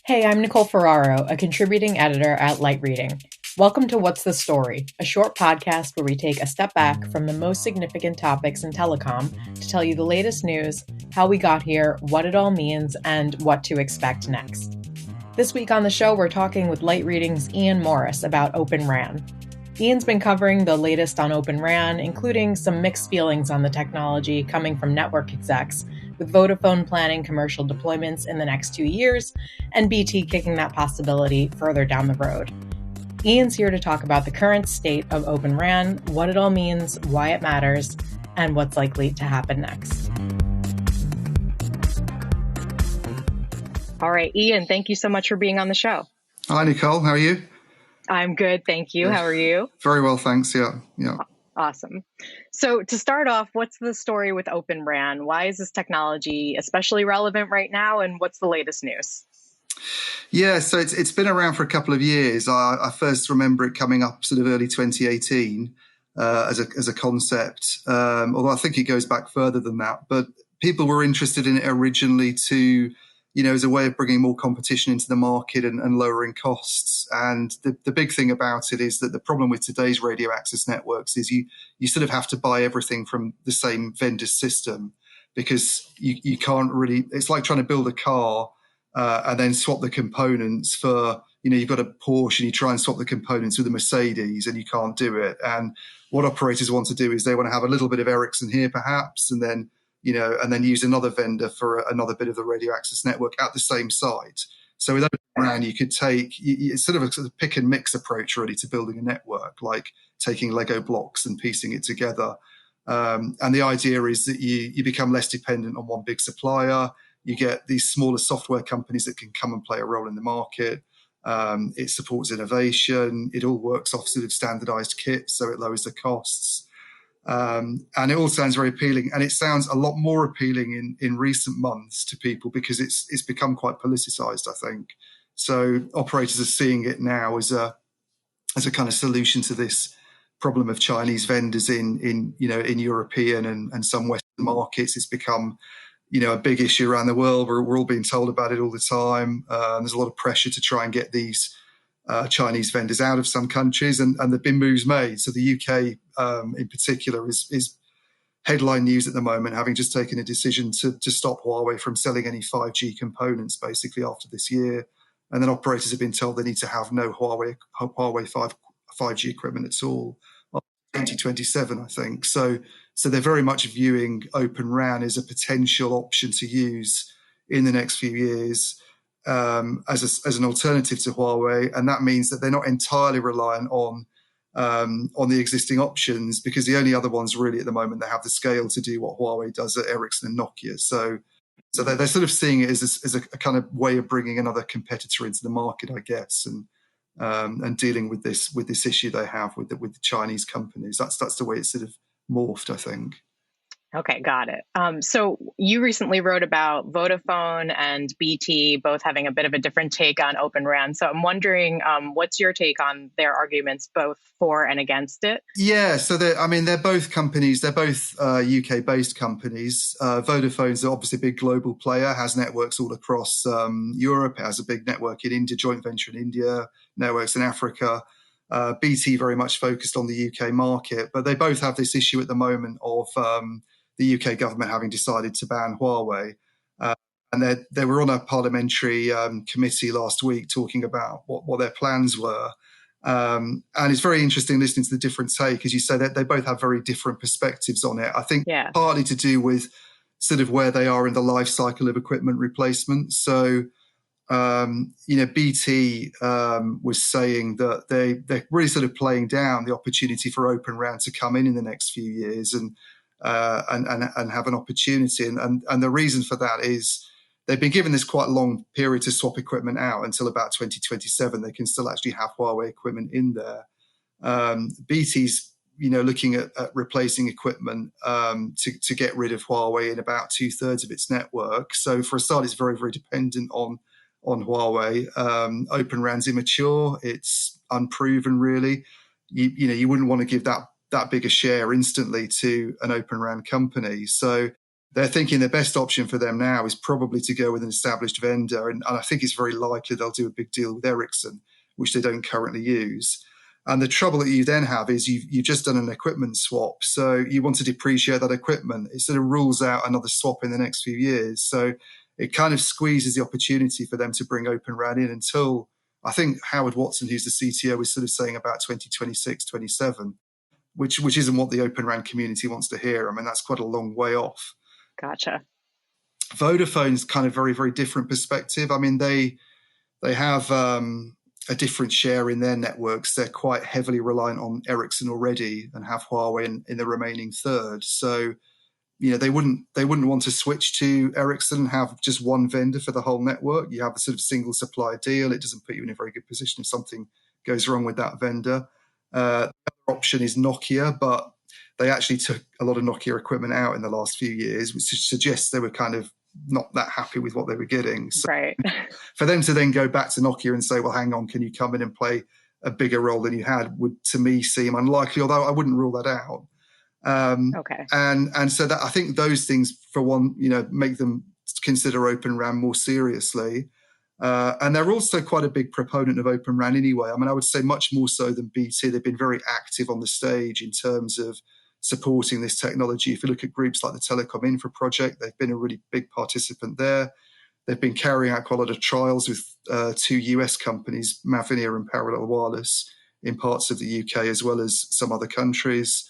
Hey, I'm Nicole Ferraro, a contributing editor at Light Reading. Welcome to What's the Story, a short podcast where we take a step back from the most significant topics in telecom to tell you the latest news, how we got here, what it all means, and what to expect next. This week on the show, we're talking with Light Reading's Iain Morris about Open RAN. Iain's been covering the latest on Open RAN, including some mixed feelings on the technology coming from network execs, with Vodafone planning commercial deployments in the next 2 years, and BT kicking that possibility further down the road. Iain's here to talk about the current state of Open RAN, what it all means, why it matters, and what's likely to happen next. All right, Iain, thank you so much for being on the show. Hi, Nicole. How are you? I'm good, thank you. How are you? Very well, thanks. Yeah. Awesome. So to start off, what's the story with Open RAN? Why is this technology especially relevant right now, and what's the latest news? Yeah, so it's been around for a couple of years. I first remember it coming up sort of early 2018 as a concept, although I think it goes back further than that. But people were interested in it originally as a way of bringing more competition into the market and lowering costs. And the big thing about it is that the problem with today's radio access networks is you sort of have to buy everything from the same vendor system, because you can't really, it's like trying to build a car and then swap the components for, you've got a Porsche and you try and swap the components with a Mercedes and you can't do it. And what operators want to do is they want to have a little bit of Ericsson here perhaps, and then use another vendor for another bit of the radio access network at the same site. So with Open RAN, you could it's sort of a pick and mix approach really to building a network, like taking Lego blocks and piecing it together. And the idea is that you become less dependent on one big supplier. You get these smaller software companies that can come and play a role in the market. It supports innovation. It all works off sort of standardized kits, so it lowers the costs. And it all sounds very appealing, and it sounds a lot more appealing in recent months to people because it's become quite politicized, I think. So operators are seeing it now as a kind of solution to this problem of Chinese vendors in European and some Western markets. It's become a big issue around the world. We're all being told about it all the time. There's a lot of pressure to try and get these Chinese vendors out of some countries, and there've been moves made. So the UK in particular is headline news at the moment, having just taken a decision to stop Huawei from selling any 5G components basically after this year. And then operators have been told they need to have no Huawei 5G equipment at all by 2027, I think. So they're very much viewing Open RAN as a potential option to use in the next few years. As an alternative to Huawei, and that means that they're not entirely reliant on the existing options, because the only other ones really at the moment that have the scale to do what Huawei does are Ericsson and Nokia. So they're sort of seeing it as a kind of way of bringing another competitor into the market, I guess, and dealing with this issue they have with the Chinese companies. That's the way it's sort of morphed, I think. Okay, got it. So you recently wrote about Vodafone and BT both having a bit of a different take on Open RAN. So I'm wondering, what's your take on their arguments, both for and against it? Yeah, so they're both companies. They're both UK-based companies. Vodafone's obviously a big global player, has networks all across Europe. It has a big network in India, joint venture in India, networks in Africa. BT very much focused on the UK market, but they both have this issue at the moment of the UK government having decided to ban Huawei. And they were on a parliamentary committee last week talking about what their plans were. And it's very interesting listening to the different take, as you say, that they both have very different perspectives on it. I think partly to do with sort of where they are in the life cycle of equipment replacement. So, BT was saying that they're really sort of playing down the opportunity for Open RAN to come in the next few years and have an opportunity. And the reason for that is they've been given this quite long period to swap equipment out until about 2027. They can still actually have Huawei equipment in there. BT's, looking at replacing equipment to get rid of Huawei in about 2/3 of its network. So for a start, it's very, very dependent on Huawei. Open RAN's immature. It's unproven, really. You wouldn't want to give that big a share instantly to an Open RAN company. So they're thinking the best option for them now is probably to go with an established vendor. And I think it's very likely they'll do a big deal with Ericsson, which they don't currently use. And the trouble that you then have is you've just done an equipment swap. So you want to depreciate that equipment. It sort of rules out another swap in the next few years. So it kind of squeezes the opportunity for them to bring Open RAN in until, I think Howard Watson, who's the CTO, is sort of saying about 2026, 27, which isn't what the Open RAN community wants to hear. I mean, that's quite a long way off. Gotcha. Vodafone's kind of very, very different perspective. I mean, they have a different share in their networks. They're quite heavily reliant on Ericsson already and have Huawei in the remaining third. So, they wouldn't want to switch to Ericsson and have just one vendor for the whole network. You have a sort of single supplier deal. It doesn't put you in a very good position if something goes wrong with that vendor. The other option is Nokia, but they actually took a lot of Nokia equipment out in the last few years, which suggests they were kind of not that happy with what they were getting. So right. For them to then go back to Nokia and say, well, hang on, can you come in and play a bigger role than you had, would to me seem unlikely, although I wouldn't rule that out. Okay. And so that I think those things, for one, make them consider Open RAN more seriously. And they're also quite a big proponent of Open RAN anyway. I mean, I would say much more so than BT. They've been very active on the stage in terms of supporting this technology. If you look at groups like the Telecom Infra Project, they've been a really big participant there. They've been carrying out quite a lot of trials with two US companies, Mavenir and Parallel Wireless, in parts of the UK as well as some other countries.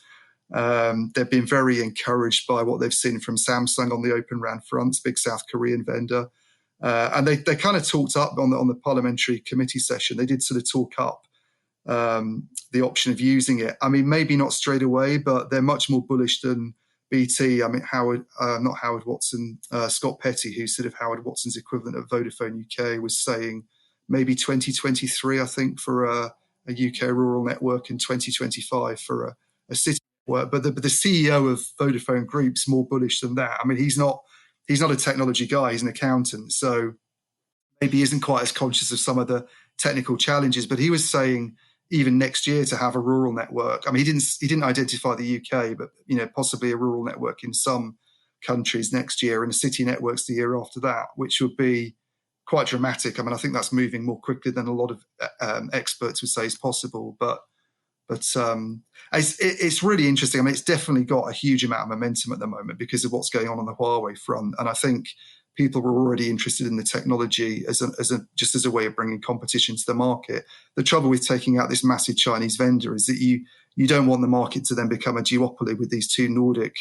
They've been very encouraged by what they've seen from Samsung on the Open RAN front, big South Korean vendor. And they kind of talked up on the parliamentary committee session. They did sort of talk up the option of using it. I mean, maybe not straight away, but they're much more bullish than BT. I mean, not Howard Watson, Scott Petty, who's sort of Howard Watson's equivalent at Vodafone UK, was saying maybe 2023, I think, for a UK rural network, and 2025 for a city network. But the CEO of Vodafone Group's more bullish than that. I mean, he's not a technology guy, he's an accountant, so maybe he isn't quite as conscious of some of the technical challenges, but he was saying even next year to have a rural network. I mean, he didn't identify the UK, but possibly a rural network in some countries next year, and a city networks the year after that, which would be quite dramatic. I mean, I think that's moving more quickly than a lot of experts would say is possible, but it's really interesting. I mean, it's definitely got a huge amount of momentum at the moment because of what's going on the Huawei front, and I think people were already interested in the technology as a way of bringing competition to the market. The trouble with taking out this massive Chinese vendor is that you don't want the market to then become a duopoly with these two Nordic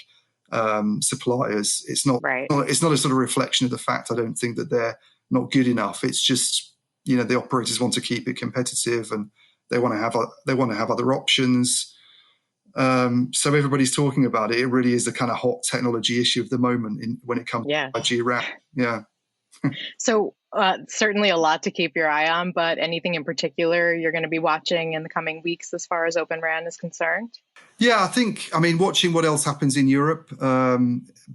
suppliers. It's not right. It's not a sort of reflection of the fact, I don't think, that they're not good enough. It's just the operators want to keep it competitive and they want to have other options. So everybody's talking about it. It really is a kind of hot technology issue of the moment when it comes to 5G RAN. Yeah. So certainly a lot to keep your eye on, but anything in particular you're going to be watching in the coming weeks as far as Open RAN is concerned? Yeah, watching what else happens in Europe,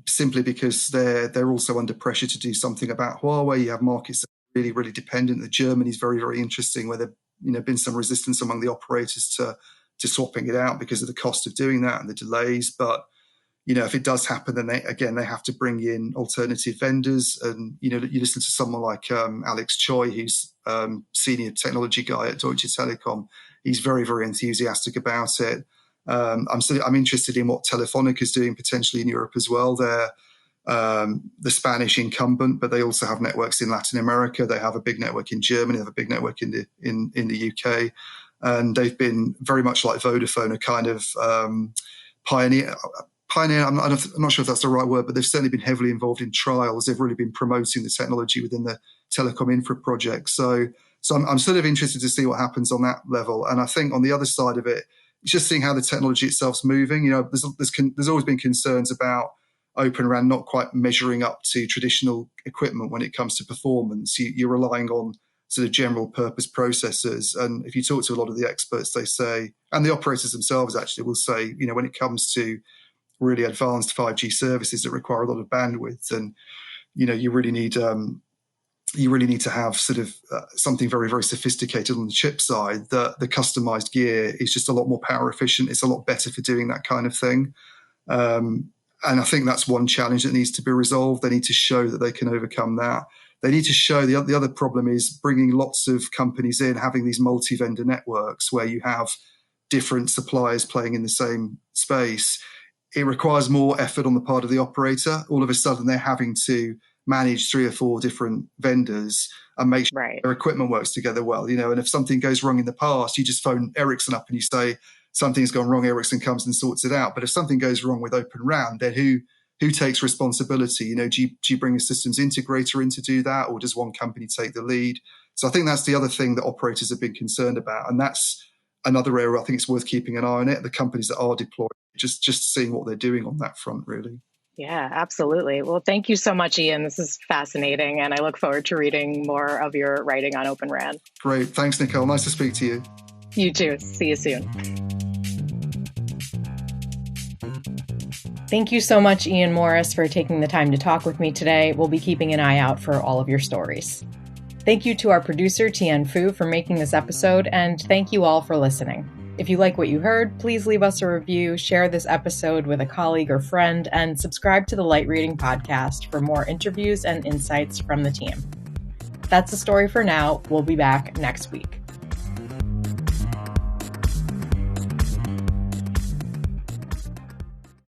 simply because they're also under pressure to do something about Huawei. You have markets that are really, really dependent. Germany is very, very interesting, where there've been some resistance among the operators to swapping it out because of the cost of doing that and the delays. But if it does happen, then they have to bring in alternative vendors. And you listen to someone like Alex Choi, who's senior technology guy at Deutsche Telekom. He's very, very enthusiastic about it. I'm interested in what Telefonica is doing potentially in Europe as well. They're the Spanish incumbent, but they also have networks in Latin America. They have a big network in Germany. They have a big network in the UK, and they've been very much like Vodafone, a kind of pioneer. I'm not sure if that's the right word, but they've certainly been heavily involved in trials. They've really been promoting the technology within the Telecom Infra project. So I'm sort of interested to see what happens on that level. And I think on the other side of it, it's just seeing how the technology itself's moving. There's always been concerns about Open RAN not quite measuring up to traditional equipment when it comes to performance. You're relying on sort of general purpose processors. And if you talk to a lot of the experts, they say, and the operators themselves actually will say, when it comes to really advanced 5G services that require a lot of bandwidth, and you really need to have sort of something very, very sophisticated on the chip side. The customized gear is just a lot more power efficient. It's a lot better for doing that kind of thing. And I think that's one challenge that needs to be resolved. They need to show that they can overcome that. They need to show the other problem is bringing lots of companies in, having these multi-vendor networks where you have different suppliers playing in the same space. It requires more effort on the part of the operator. All of a sudden, they're having to manage 3 or 4 different vendors and make sure their equipment works together well. And if something goes wrong in the past, you just phone Ericsson up and you say, something's gone wrong, Ericsson comes and sorts it out. But if something goes wrong with Open RAN, then who takes responsibility? Do you bring a systems integrator in to do that, or does one company take the lead? So I think that's the other thing that operators have been concerned about. And that's another area I think it's worth keeping an eye on it. The companies that are deployed, just seeing what they're doing on that front, really. Yeah, absolutely. Well, thank you so much, Iain. This is fascinating, and I look forward to reading more of your writing on Open RAN. Great. Thanks, Nicole. Nice to speak to you. You too. See you soon. Thank you so much, Iain Morris, for taking the time to talk with me today. We'll be keeping an eye out for all of your stories. Thank you to our producer, Tien Fu, for making this episode, and thank you all for listening. If you like what you heard, please leave us a review, share this episode with a colleague or friend, and subscribe to the Light Reading Podcast for more interviews and insights from the team. That's the story for now. We'll be back next week.